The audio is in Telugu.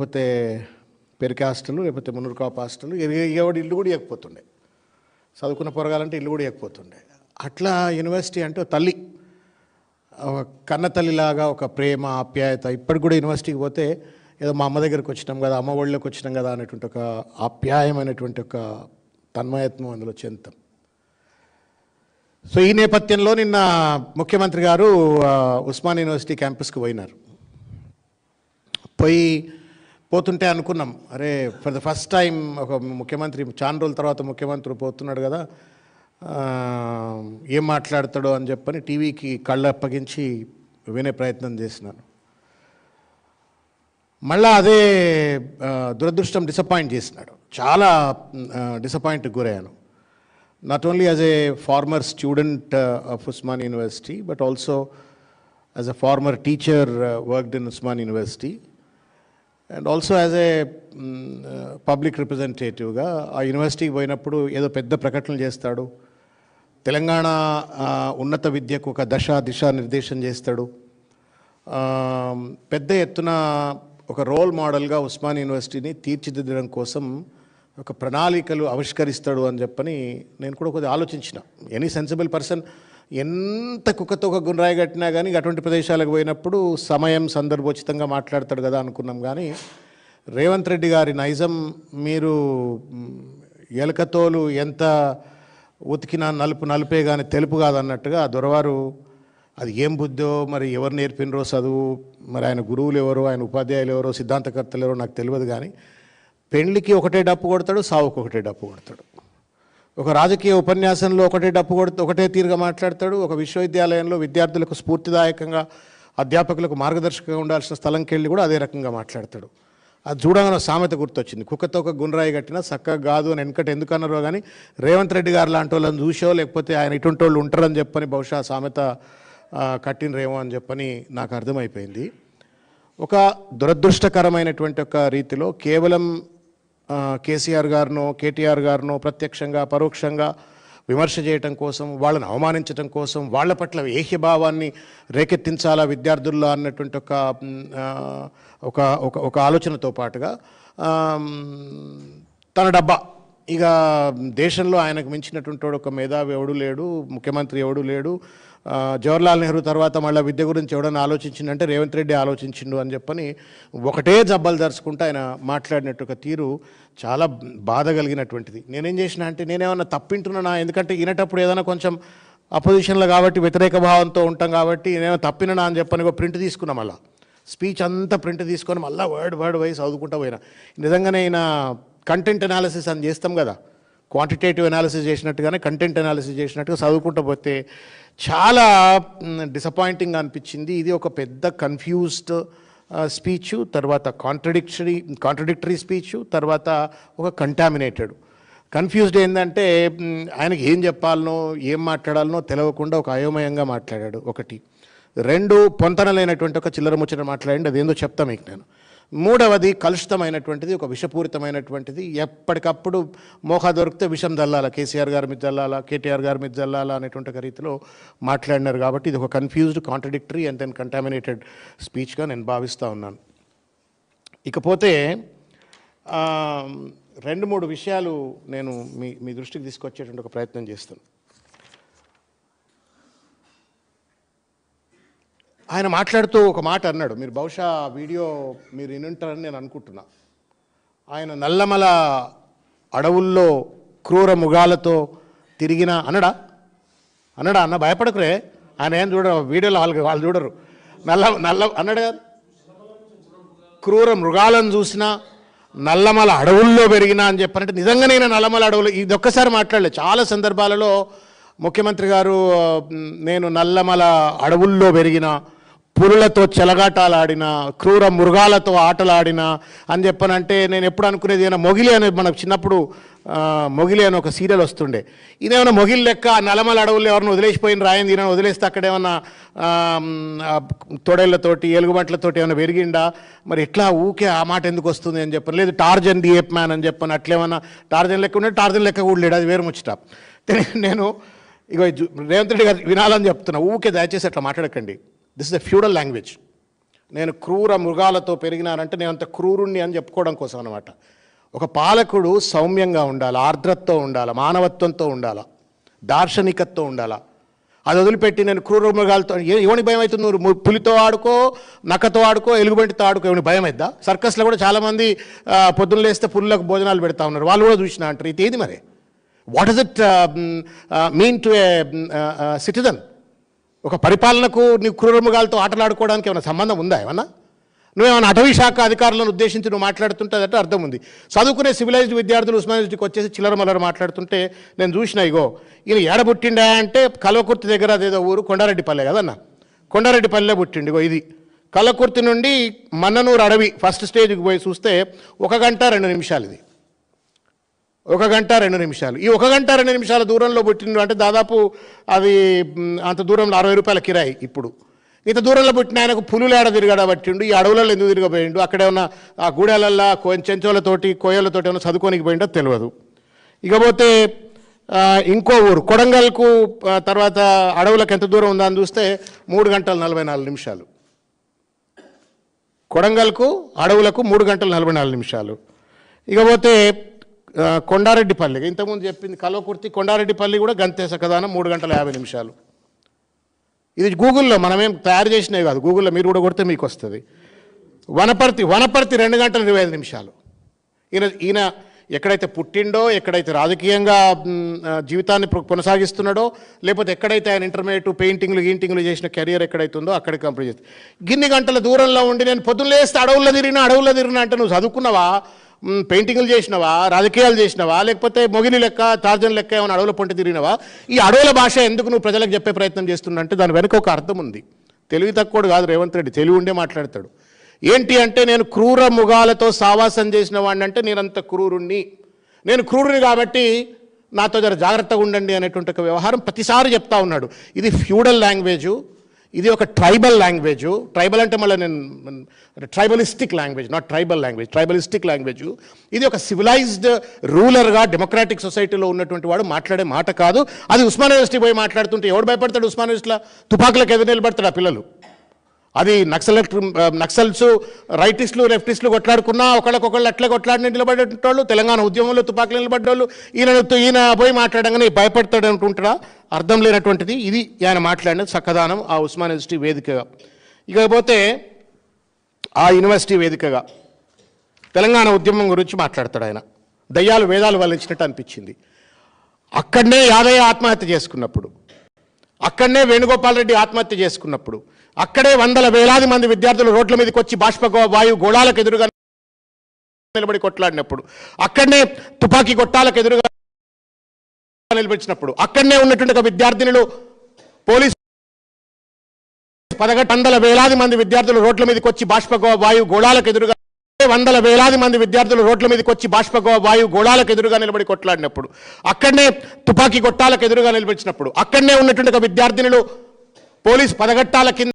లేకపోతే పెరిక హాస్టల్, లేకపోతే మున్నూరు కాపు హాస్టల్, ఎవడి ఇల్లు కూడా ఇవ్వకపోతుండే. చదువుకున్న పొరగాలంటే ఇల్లు కూడా ఇవ్వకపోతుండే. అట్లా యూనివర్సిటీ అంటే తల్లి, కన్న తల్లిలాగా ఒక ప్రేమ ఆప్యాయత. ఇప్పటికి కూడా యూనివర్సిటీకి పోతే ఏదో మా అమ్మ దగ్గరికి వచ్చినాం కదా, అమ్మ ఒళ్ళలోకి వచ్చినాం కదా అనేటువంటి ఒక ఆప్యాయమైనటువంటి ఒక తన్మయత్వం అందులో చెందుతాం. సో ఈ నేపథ్యంలో నిన్న ముఖ్యమంత్రి గారు ఉస్మాన్ యూనివర్సిటీ క్యాంపస్కి పోయినారు. పోతుంటే అనుకున్నాం, అరే ఫర్ ద ఫస్ట్ టైం ఒక ముఖ్యమంత్రి చాలా రోజుల తర్వాత ముఖ్యమంత్రి పోతున్నాడు కదా, ఏం మాట్లాడతాడో అని చెప్పని టీవీకి కళ్ళు అప్పగించి వినే ప్రయత్నం చేసినాను. మళ్ళా అదే దురదృష్టం డిసప్పాయింట్ చేసినాడు. చాలా డిసప్పాయింట్కి గురయ్యాను. Not only as a former student of Osman university, but also as a former teacher worked in Osman university, and also as a public రిప్రజెంటేటివ్గా ఆ యూనివర్సిటీకి పోయినప్పుడు ఏదో పెద్ద ప్రకటనలు చేస్తాడు, తెలంగాణ ఉన్నత విద్యకు ఒక దిశా నిర్దేశం చేస్తాడు, పెద్ద ఎత్తున ఒక రోల్ మోడల్గా ఉస్మాన్ యూనివర్సిటీని తీర్చిదిద్దడం కోసం ఒక ప్రణాళికలు ఆవిష్కరిస్తాడు అని చెప్పని నేను కూడా కొద్దిగా ఆలోచించిన. ఎనీ సెన్సిబుల్ పర్సన్ ఎంత కుక్కతో ఒక గుండ్రాయి కట్టినా కానీ అటువంటి ప్రదేశాలకు పోయినప్పుడు సమయం సందర్భోచితంగా మాట్లాడతాడు కదా అనుకున్నాం. కానీ రేవంత్ రెడ్డి గారి నైజం, మీరు ఎలకతోలు ఎంత ఉతికినా నలుపే కానీ తెలుపు కాదన్నట్టుగా ఆ దొరవారు అది ఏం బుద్ధో, మరి ఎవరు నేర్పినరో చదువు, మరి ఆయన గురువులు ఎవరో, ఆయన ఉపాధ్యాయులు ఎవరో, సిద్ధాంతకర్తలు ఎవరో నాకు తెలియదు. కానీ పెళ్లికి ఒకటే డప్పు కొడతాడు, సావుకు ఒకటే డప్పు కొడతాడు. ఒక రాజకీయ ఉపన్యాసంలో ఒకటే తీరుగా మాట్లాడతాడు. ఒక విశ్వవిద్యాలయంలో విద్యార్థులకు స్ఫూర్తిదాయకంగా, అధ్యాపకులకు మార్గదర్శకంగా ఉండాల్సిన స్థలంకి వెళ్ళి కూడా అదే రకంగా మాట్లాడతాడు. అది చూడగానే సామెత గుర్తొచ్చింది, కుక్కతో ఒక గుండ్రాయి కట్టినా చక్కగా కాదు అని వెనకటి ఎందుకు అన్నారో కానీ రేవంత్ రెడ్డి గారు లాంటి వాళ్ళని చూసో, లేకపోతే ఆయన ఇటువంటి వాళ్ళు ఉంటారని చెప్పని బహుశా సామెత కట్టినరేమో అని చెప్పని నాకు అర్థమైపోయింది. ఒక దురదృష్టకరమైనటువంటి ఒక రీతిలో కేవలం కేసీఆర్ గారినో కేటీఆర్ గారినో ప్రత్యక్షంగా పరోక్షంగా విమర్శ చేయటం కోసం, వాళ్ళని అవమానించడం కోసం, వాళ్ళ పట్ల ఏహ్యభావాన్ని రేకెత్తించాలా విద్యార్థుల్లో అన్నటువంటి ఒక ఆలోచనతో పాటుగా తన డబ్బా, ఇక దేశంలో ఆయనకు మించినటువంటి ఒక మేధావి ఎవడు లేడు, ముఖ్యమంత్రి ఎవడు లేడు, జవహర్లాల్ నెహ్రూ తర్వాత మళ్ళీ విద్య గురించి ఎవడన్నా ఆలోచించిందంటే రేవంత్ రెడ్డి ఆలోచించిండు అని చెప్పని ఒకటే జబ్బలు దరుచుకుంటూ ఆయన మాట్లాడినట్టు ఒక తీరు చాలా బాధ కలిగినటువంటిది. నేనేం చేసిన అంటే, నేనేమన్నా తప్పింటున్నా, ఎందుకంటే వినేటప్పుడు ఏదైనా కొంచెం అపోజిషన్లో కాబట్టి వ్యతిరేక భావంతో ఉంటాం కాబట్టి నేనేమో తప్పినా అని చెప్పని ఒక ప్రింట్ తీసుకున్నాం. మళ్ళీ స్పీచ్ అంతా ప్రింట్ తీసుకొని మళ్ళీ వర్డ్ వైజ్ చదువుకుంటూ పోయినా. నిజంగానే ఆయన కంటెంట్ అనాలిసిస్ అని చేస్తాం కదా, క్వాంటిటేటివ్ అనాలిసిస్ చేసినట్టుగానే కంటెంట్ అనాలిసిస్ చేసినట్టుగా చదువుకుంటూ పోతే చాలా డిసప్పాయింటింగ్ అనిపించింది. ఇది ఒక పెద్ద కన్ఫ్యూజ్డ్ స్పీచ్, తర్వాత కాంట్రడిక్టరీ స్పీచ్, తర్వాత ఒక కంటామినేటెడ్. కన్ఫ్యూజ్డ్ ఏంటంటే ఆయనకి ఏం చెప్పాలనో ఏం మాట్లాడాలనో తెలియకుండా ఒక అయోమయంగా మాట్లాడాడు. ఒకటి. రెండు, పొంతనలేనటువంటి ఒక చిల్లర ముచ్చట మాట్లాడండి, అదేందో చెప్తా మీకు నేను. మూడవది కలుషితమైనటువంటిది, ఒక విషపూరితమైనటువంటిది. ఎప్పటికప్పుడు మోహా దొరికితే విషం చల్లాలా, కేసీఆర్ గారి మీద చల్లాలా, కేటీఆర్ గారి మీద చల్లాలా అనేటువంటి ఒక రీతిలో మాట్లాడినారు. కాబట్టి ఇది ఒక confused, contradictory and then contaminated స్పీచ్గా నేను భావిస్తూ ఉన్నాను. ఇకపోతే 2-3 విషయాలు నేను మీ దృష్టికి తీసుకొచ్చేటువంటి ఒక ప్రయత్నం చేస్తాను. ఆయన మాట్లాడుతూ ఒక మాట అన్నాడు, మీరు బహుశా వీడియో మీరు వినుంటారని నేను అనుకుంటున్నా. ఆయన నల్లమల అడవుల్లో క్రూర మృగాలతో తిరిగిన అన్నడా అన్న భయపడకురే, ఆయన ఏం చూడరు వీడియోలో, వాళ్ళు చూడరు. అన్నాడు కదా, క్రూర మృగాలను చూసినా నల్లమల అడవుల్లో పెరిగినా అని చెప్పారంటే నిజంగానే నల్లమల అడవులు ఇది ఒక్కసారి మాట్లాడలేదు. చాలా సందర్భాలలో ముఖ్యమంత్రి గారు నేను నల్లమల అడవుల్లో పెరిగిన, పులులతో చెలగాటాలాడిన, క్రూర మృగాలతో ఆటలాడిన అని చెప్పనంటే నేను ఎప్పుడు అనుకునేది, ఏమైనా మొగిలి అనేది మనకు చిన్నప్పుడు మొగిలి అని ఒక సీరియల్ వస్తుండే. ఇదేమన్నా మొగిలి లెక్క నల్లమల అడవుల్లో ఎవరిని వదిలేసిపోయిన రాయింది, ఈయన వదిలేస్తే అక్కడేమన్నా తొడేళ్లతోటి ఎలుగుబంట్లతోటి ఏమైనా పెరిగిండా, మరి ఎట్లా ఊకే ఆ మాట ఎందుకు వస్తుంది అని చెప్పని. లేదు టార్జన్ ది ఏప్ మ్యాన్ అని చెప్పని అట్లేమన్నా టార్జన్ లెక్క ఉండే, టార్జన్ లెక్క కూడా లేడు, అది వేరు ముచ్చట. నేను ఇక రేవంత్ రెడ్డి గారు వినాలని చెప్తున్నా, ఊకే దయచేసి అట్లా మాట్లాడకండి. This is a feudal language. నేను క్రూర మృగాలతో పెరిగినానంటే నేను అంత క్రూరుణ్ణి అని చెప్పుకోవడం కోసం అనమాట. ఒక పాలకుడు సౌమ్యంగా ఉండాలి, ఆర్ద్రతతో ఉండాలి, మానవత్వంతో ఉండాలి, దార్శనికతతో ఉండాలి. అది వదిలిపెట్టి నేను క్రూర మృగాలతో ఎవని భయం అవుతుంది? నువ్వు పులితో ఆడుకో, నక్కతో ఆడుకో, ఎలుగుబంటితో ఆడుకో, ఎవని భయం అవుద్దా? సర్కస్లో కూడా చాలామంది పొద్దున్న లేస్తే పుల్లకు భోజనాలు పెడతా ఉన్నారు, వాళ్ళు కూడా చూసినా అంటారు. ఇది ఏది మరి? What is it mean to A citizen? ఒక పరిపాలనకు నీవు క్రూర మృగాలతో ఆటలాడుకోవడానికి ఏమైనా సంబంధం ఉందా? ఏమన్నా నువ్వేమైనా అటవీ శాఖ అధికారులను ఉద్దేశించి నువ్వు మాట్లాడుతుంటే అర్థం ఉంది. చదువుకునే సివిలైజ్డ్ విద్యార్థులు ఉస్మానియా యూనివర్సిటీకి వచ్చేసి చిల్లర మల్లర మాట్లాడుతుంటే నేను చూసిన, ఇగో ఈయన ఏడబుట్టిండా అంటే కల్వకుర్తి దగ్గర అదేదో ఊరు కొండారెడ్డిపల్లె కదన్న, కొండారెడ్డిపల్లె పుట్టిండు. ఇగో ఇది కల్వకుర్తి నుండి మన్ననూరు అడవి ఫస్ట్ స్టేజ్కి పోయి చూస్తే 1 గంట 2 నిమిషాలు. ఇది 1 గంట 2 నిమిషాలు. ఈ 1 గంట 2 నిమిషాల దూరంలో పుట్టిండు అంటే దాదాపు అది అంత దూరంలో 60 రూపాయల కిరాయి. ఇప్పుడు ఇంత దూరంలో పుట్టిన ఆయనకు పులులు ఏడ తిరగడ పట్టిండు, ఈ అడవులలో ఎందుకు తిరగబోయిండు, అక్కడ ఏమన్నా ఆ గూడెలల్లో చెంచోలతోటి కోయలతోటి ఏమైనా చదువుకోనికి పోయిండో తెలియదు. ఇకపోతే ఇంకో ఊరు కొడంగల్కు తర్వాత అడవులకు ఎంత దూరం ఉందని చూస్తే 3 గంటల 44 నిమిషాలు. కొడంగల్కు అడవులకు 3 గంటల 44 నిమిషాలు. ఇకపోతే కొండారెడ్డిపల్లి ఇంతకుముందు చెప్పింది కల్వకుర్తి, కొండారెడ్డిపల్లి కూడా గంతే సకదానం 3 గంటల 50 నిమిషాలు. ఇది గూగుల్లో మనమేం తయారు చేసినవి కాదు, గూగుల్లో మీరు కూడా కొడితే మీకు వస్తుంది. వనపర్తి 2 గంటల 25 నిమిషాలు. ఈయన ఎక్కడైతే పుట్టిండో, ఎక్కడైతే రాజకీయంగా జీవితాన్ని కొనసాగిస్తున్నాడో, లేకపోతే ఎక్కడైతే ఆయన ఇంటర్మీడియట్ పెయింటింగ్లు చేసిన కెరియర్ ఎక్కడైతే ఉందో అక్కడికి కంప్లీట్ చేస్తుంది. గిన్ని గంటల దూరంలో ఉండి నేను పొద్దున్న లేస్తే అడవుల్లో తిరిగినా అంటే నువ్వు చదువుకున్నావా, పెయింటింగ్లు చేసినవా, రాజకీయాలు చేసినవా, లేకపోతే మొగిలి లెక్క టార్జన్ లెక్క ఏమైనా అడవుల పొంటి తిరిగినవా? ఈ అడవుల భాష ఎందుకు నువ్వు ప్రజలకు చెప్పే ప్రయత్నం చేస్తున్నా అంటే దాని వెనుక ఒక అర్థం ఉంది. తెలివి తక్కువడు కాదు రేవంత్ రెడ్డి, తెలివి ఉండే మాట్లాడతాడు. ఏంటి అంటే నేను క్రూర మృగాలతో సావాసం చేసిన వాడిని అంటే నేనంత క్రూరుణ్ణి, నేను క్రూరుని కాబట్టి నాతో జర జాగ్రత్తగా ఉండండి అనేటువంటి ఒక వ్యవహారం ప్రతిసారి చెప్తా ఉన్నాడు. ఇది ఫ్యూడల్ లాంగ్వేజు, ఇది ఒక ట్రైబల్ లాంగ్వేజు. ట్రైబల్ అంటే మళ్ళీ నేను tribalistic language, not tribal language, tribalistic language. ఇది ఒక సివిలైజ్డ్ రూలర్గా డెమోక్రాటిక్ సొసైటీలో ఉన్నటువంటి వాడు మాట్లాడే మాట కాదు. అది ఉస్మానియా యూనివర్సిటీ పోయి మాట్లాడుతుంటే ఎవడు భయపడతాడు? ఉస్మానియా యూనివర్సిటీలో తుపాకులకు ఎదురు నిలబడతాడు ఆ పిల్లలు. అది నక్సల్స్ రైటిస్టులు లెఫ్టిస్టులు కొట్లాడుకున్నా ఒకళ్ళకొకళ్ళు అట్లే కొట్లాడిన నిలబడేటోళ్ళు, తెలంగాణ ఉద్యమంలో తుపాకులు నిలబడ్డోళ్ళు ఈయన పోయి మాట్లాడంగానే భయపడతాడు అనుకుంటాడా? అర్థం లేనటువంటిది ఇది ఆయన మాట్లాడినది చక్కదానం ఆ ఉస్మానియా యూనివర్సిటీ వేదికగా. ఇకపోతే ఆ యూనివర్సిటీ వేదికగా తెలంగాణ ఉద్యమం గురించి మాట్లాడతాడు ఆయన. దయ్యాలు వేదాలు వల్లించినట్టు అనిపించింది. అక్కడనే యాదయ్య ఆత్మహత్య చేసుకున్నప్పుడు, అక్కడనే వేణుగోపాల్ రెడ్డి ఆత్మహత్య చేసుకున్నప్పుడు, అక్కడే వందల వేలాది మంది విద్యార్థులు రోడ్ల మీదకి వచ్చి బాష్పవాయు గోళాలకు ఎదురుగా నిలబడి కొట్లాడినప్పుడు, అక్కడనే తుపాకీ గొట్టాలకు ఎదురుగా నిలబడినప్పుడు, అక్కడనే ఉన్నటువంటి విద్యార్థినులు పోలీసు 11 వేలాది మంది విద్యార్థులు రోడ్ల మీదకి వచ్చి బాష్పవాయు గోళాలకు ఎదురుగా వందల వేలాది మంది విద్యార్థులు రోడ్ల మీదకి వచ్చి బాష్పవాయు గోళాలకు ఎదురుగా నిలబడి కొట్లాడినప్పుడు, అక్కడనే తుపాకీ గొట్టాలకు ఎదురుగా నిలబడినప్పుడు, అక్కడనే ఉన్నటువంటి విద్యార్థినులు పోలీసు పదగట్టాల కింద